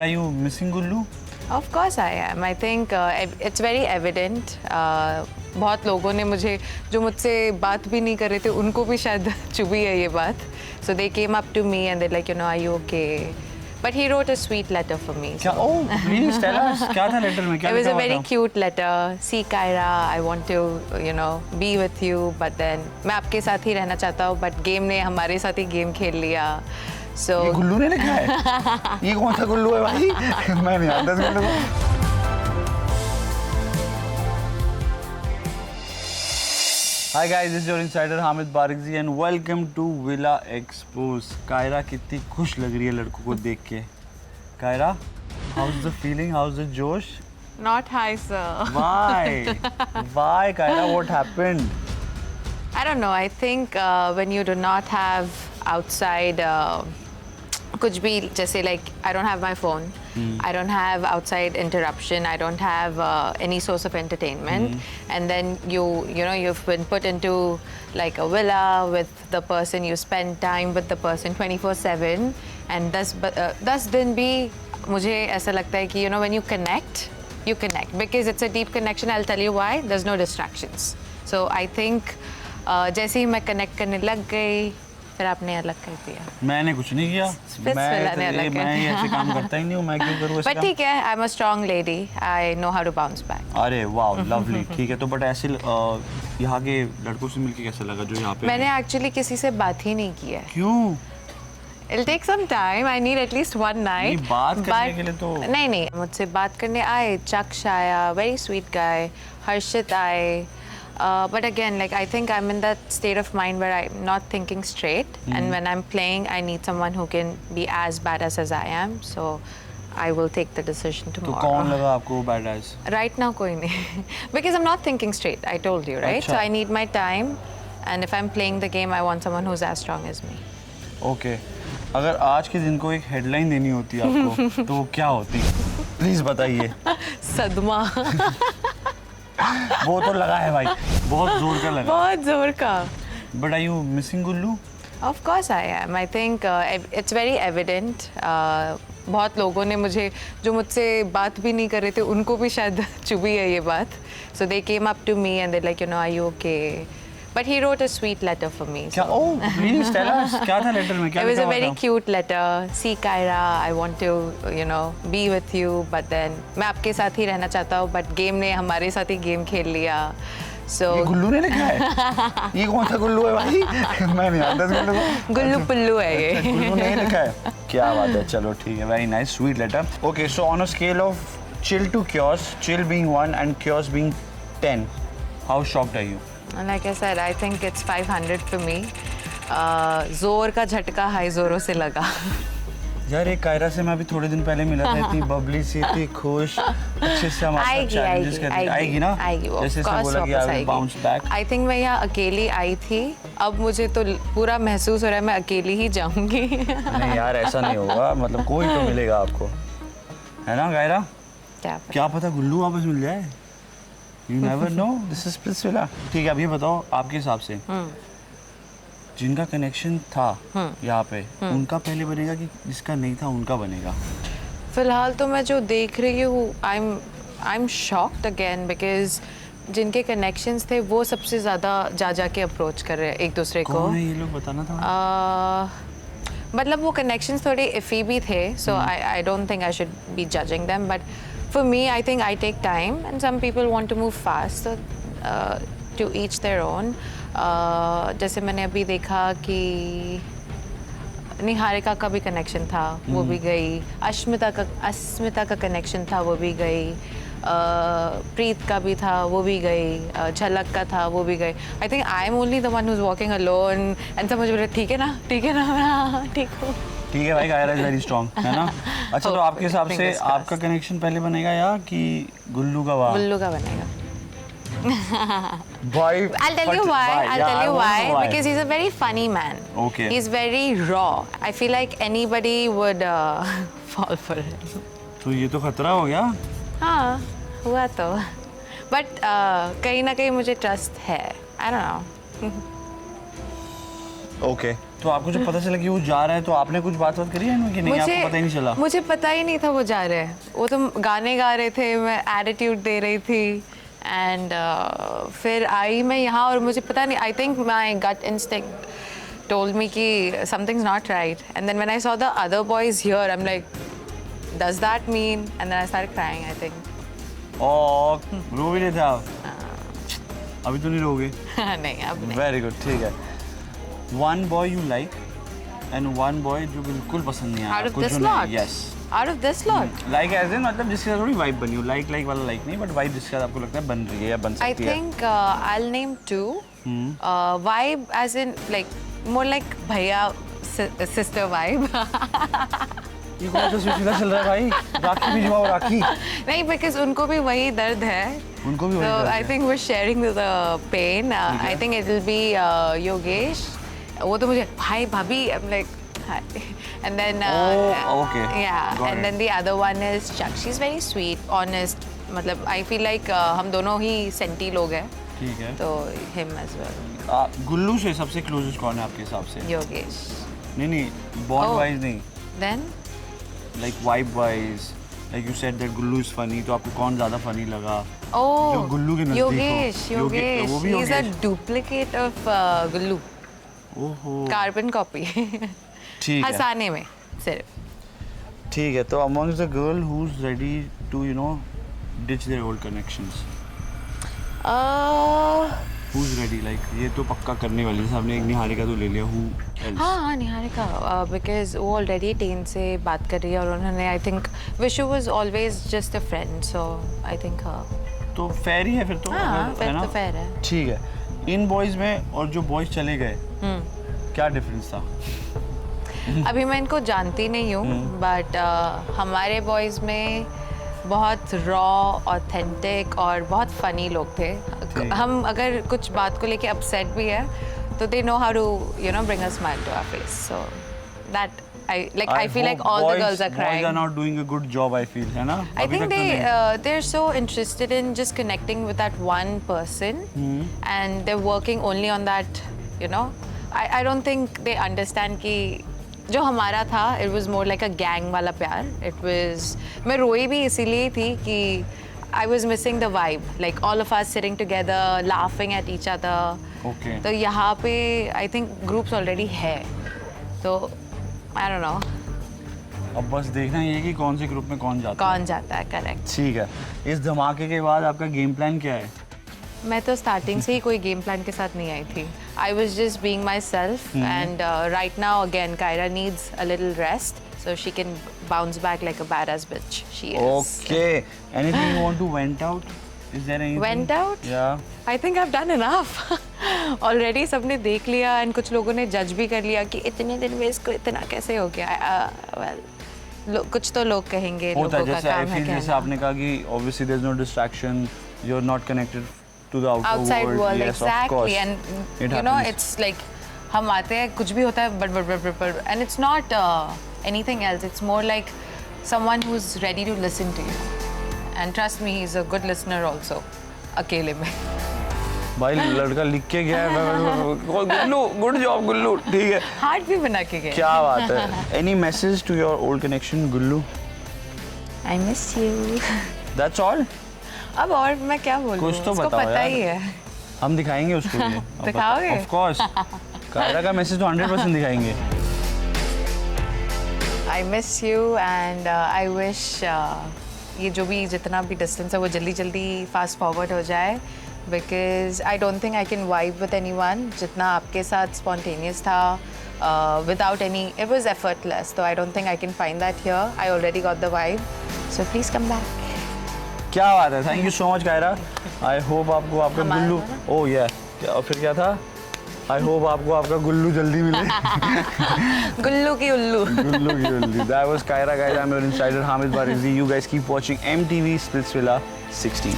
Are you missing Gullu? Of course I am. I think it's very evident. बहुत लोगों ने मुझे जो मुझसे बात भी नहीं कर रहे थे उनको भी शायद चुभी है ये बात. So they came up to me and they're like, are you okay? But he wrote a sweet letter for me. क्या? Oh, please tell us. क्या था letter में? क्या It was लिखा a हुआ very था? cute letter. See Kyra, I want to, be with you. But then मैं आपके साथ ही रहना चाहता हूँ. But game ने हमारे साथ ही game खेल लिया. So ये गुल्लू ने लिखा है? ये कौन सा गुल्लू है भाई? मैं नहीं जानता इस गुल्लू को. Hi guys, this is your insider Hamid Barigzi and welcome to Villa Expose. Kiara कितनी खुश लग रही है लड़कों को देख के. Kiara, how's the feeling? How's the जोश? not high, sir. Why? Why, Kaira? What happened? I don't know. I think when you do not have outside कुछ भी जैसे like I don't have my phone, I don't have outside interruption, I don't have any source of entertainment, and then you've been put into like a villa with the person, you spend time with the person 24/7, and 10 दिन भी मुझे ऐसा लगता है कि when you connect because it's a deep connection. I'll tell you why. There's no distractions. So I think जैसे ही मैं connect करने लग गई फिर आपने अलग कर दिया. मैंने कुछ नहीं किया. मैं ऐसे काम करता ही नहीं हूँ. मैं क्यों करूँ ऐसे काम? But ठीक है, I'm a strong lady. I know how to bounce back. अरे वाओ, lovely. ठीक है, तो बट ऐसे यहाँ के लड़कों से मिलके कैसा लगा जो यहाँ पे? मैंने actually किसी से बात ही नहीं की है. क्यों? It'll take some time. I need at least one night. नहीं, बात करने के लिए तो नहीं मुझसे बात करने आए. चक्ष आया, very sweet guy. हर्षित आए. But again, like I think I'm in that state of mind where I'm not thinking straight, and when I'm playing, I need someone who can be as badass as I am. So I will take the decision tomorrow. तो कौन लगा आपको badass? Right now, कोई नहीं. Because I'm not thinking straight. I told you, right? अच्छा. So I need my time, and if I'm playing the game, I want someone who's as strong as me. Okay. अगर आज के दिन को एक headline देनी होती आपको तो वो क्या होती? प्लीज बताइए. सदमा. वो तो लगा है भाई, बहुत जोर का लगा. बहुत जोर का. But are you missing Gullu? Of course I am. I think it's very evident. बहुत लोगों ने मुझे जो मुझसे बात भी नहीं कर रहे थे उनको भी शायद चुभी है ये बात. So they came up to me and they're like, are you okay? But he wrote a sweet letter for me. क्या? Oh, please tell us. क्या था लेटर में? क्या It was लिखा a हुआ very था? cute letter. See Kyra, I want to, be with you. But then मैं आपके साथ ही रहना चाहता हूँ. But game ने हमारे साथ ही game खेल लिया. So ये गुल्लू ने लिखा है? ये कौन सा गुल्लू है भाई? मैं नहीं जानता इस गुल्लू को. गुल्लू पुल्लू है ये. गुल्लू ने लिखा है. क्या बात है. चलो ठीक है. Very nice, sweet letter. Okay, so on a scale of chill to chaos, chill being 1 and chaos being 10, how shocked are you? Like I said, I think it's 500 for me. जोर का झटका हाई जोरों से लगा. यार एक कायरा से मैं अभी थोड़े दिन पहले मिला था. इतनी बबली सी, इतनी खुश, अच्छे से हमारे साथ challenges करती. आएगी ना? जैसे इसने बोला कि I will bounce back. I think मैं यहाँ अकेली आई थी. अब मुझे तो पूरा महसूस हो रहा है मैं अकेली ही जाऊंगी. नहीं यार ऐसा नहीं होगा. मतलब कोई तो मिलेगा आपको, है ना कायरा? क्या पता गुल्लू वापस मिल जाए. You never know. This is Prince Villa. ठीक है, अब ये बताओ आपके हिसाब से जिनका कनेक्शन था यहाँ पे उनका पहले बनेगा कि जिसका नहीं था उनका बनेगा? फिलहाल तो मैं जो देख रही हूँ I am shocked again because जिनके कनेक्शंस थे वो सबसे ज़्यादा जा के अप्रोच कर रहे हैं एक दूसरे को. कौन है ये लोग बताना था. मतलब वो कनेक्शंस थोड़े इफ़ी भी थे. So I don't think I should be judging them. But for me, I think I take time, and some people want to move fast. So, to each their own. जैसे मैंने अभी देखा कि निहारिका का भी कनेक्शन था, वो भी गई. अस्मिता का कनेक्शन था, वो भी गई. प्रीत का भी था, वो भी गई. झलक का था, वो भी गई. I think I am only the one who's walking alone. And सब मुझे बोले ठीक है ना, ठीक हूँ. ठीक है भाई, कायरा इज वेरी स्ट्रॉन्ग, है ना? अच्छा, तो आपके हिसाब से आपका कनेक्शन पहले बनेगा या कि गुल्लू का? गुल्लू का बनेगा. भाई, I'll tell you why. Because he's a very funny man. Okay. He's very raw. I feel like anybody would fall for it. तो ये तो खतरा हो गया. हाँ, हुआ तो. But कहीं ना कहीं मुझे ट्रस्ट है. I don't know. Okay. तो आपको जब पता चला कि वो जा रहा है तो आपने कुछ बात करी है कि नहीं? आपको पता ही नहीं चला? मुझे पता ही नहीं था वो जा रहे हैं। वो तो गाने गा रहे थे, मैं एटीट्यूड दे रही थी एंड फिर आई मैं यहाँ और मुझे पता नहीं, I think my gut instinct told me कि something's not right, and then when I saw the other boys here I'm like, does that mean? And then I started crying, I think. रो भी नहीं था अभी तो नहीं रोगे? नहीं अब नहीं। वेरी गुड, ठीक है। One boy you like and one boy जो बिल्कुल पसंद नहीं आया out of this lot? Yes out of this lot? Like as in मतलब जिसके साथ थोड़ी वाइब बनी हो, लाइक वाला लाइक नहीं, बट वाइब जिसके साथ आपको लगता है बन रही है या बन I सकती है। think I'll name two. Vibe as in like more like भैया sister vibe. ये कौन सा सिलसिला चल रहा है भाई? राखी भी जमाओ राखी। नहीं, because उनको भी वही दर्द है। उनको भी वही So दर्द I है। think we're sharing the pain. I think it will be Yogesh. वो तो मुझे भाई भाभी I'm like hi. And then okay. Yeah. Got And it. then the other one is Chuck. She's very sweet, honest. मतलब I feel like हम दोनों ही senti लोग हैं। ठीक है। तो him as well. गुल्लू से सबसे क्लोजेस्ट कौन है आपके हिसाब से? Yogesh. नहीं बॉन्ड वाइज नहीं, Then like vibe wise, like you said that Gullu is funny, तो आपको कौन ज्यादा फनी लगा? oh जो गुल्लू के नजदीक हो। Yogesh. वो भी He's a Yogesh. duplicate of Gullu. ओहो Carbon copy. ठीक है, हंसाने में सिर्फ। ठीक है। तो amongst the girl who's ready to ditch their old connections, who's ready, like ये तो पक्का करने वाली है, सबने एक निहारिका तो ले लिया, who else? हाँ निहारिका, बिकॉज वो ऑलरेडी टेन से बात कर रही है और उन्होंने I think Vishu was always just a friend, so I think तो फेयर ही है फिर तो, हाँ है फिर ना? तो फेयर है। ठीक है। इन बॉयज में और जो बॉयज चले गए, क्या डिफरेंस था? अभी मैं इनको जानती नहीं हूँ, बट हमारे बॉयज़ में बहुत रॉ, ऑथेंटिक और बहुत फ़नी लोग थे। हम अगर कुछ बात को लेके अपसेट भी है तो they know how to bring a smile to our face, so that I feel like all the girls are crying. Boys are not doing a good job, I feel, है ना? I think they're so interested in just connecting with that one person, and they're working only on that. I don't think they understand कि जो हमारा था, it was more like a gang वाला प्यार. It was, मैं रोई भी इसीलिए थी कि I was missing the vibe, like all of us sitting together, laughing at each other. Okay. तो यहाँ पे I think groups already है, तो I don't know. अब बस देखना ये कि कौन से ग्रुप में कौन जाता है। कौन जाता है, करेक्ट। ठीक है। इस धमाके के बाद आपका गेम प्लान क्या है? मैं तो स्टार्टिंग से ही कोई गेम प्लान के साथ नहीं आई थी। I was just being myself, and right now again Kyra needs a little rest so she can bounce back like a badass bitch. She is. Okay. Anything you want to vent out? Is there anything? Went out? Yeah. I think I've done enough. Already सबने देख लिया and कुछ लोगों ने जज भी कर लिया कि इतने दिन में इसको इतना कैसे हो गया। Well, कुछ तो लोग कहेंगे, होता लोगों है, का जैसे I काम है feel जैसे कहना। आपने कहा कि obviously there's no distraction, you're not connected to the outside world, yes, of exactly, course. and It you know happens. it's like हम आते हैं, कुछ भी होता है, but and it's not anything else. It's more like someone who's ready to listen to you, and trust me, he's a good listener also. अकेले में भाई लड़का लिख के गया है, गुल्लू, गुड जॉब गुल्लू, ठीक है। हार्ट भी बना के गया। क्या बात है। Any message to your old connection, Gullu? I miss you. That's all? अब और मैं क्या बोलूँ? कुछ तो उसको बताओ पता यार। ही है। हम दिखाएंगे उसको भी। दिखाओगे? Of course. कायरा का मैसेज तो 100% दिखाएंगे। I miss you and I wish ये जो भी जितना भी डिस्टेंस है वो जल्दी जल्दी फास्ट फॉरवर्ड हो जाए, because I don't think I can vibe with anyone जितना आपके साथ स्पॉन्टेनियस था, without any, it was effortless, तो I don't think I can find that here. I already got the vibe, so please come back. क्या बात है, thank you so much Kaira. I hope आपको आपका गुल्लू, ओह या, और फिर क्या था? आई होप आपको आपका गुल्लू जल्दी मिले। गुल्लू की उल्लू। गुल्लू की उल्लू। That was Kyra, guys. I'm your insider Hamid Barizi. You guys keep watching MTV Splitsvilla 16.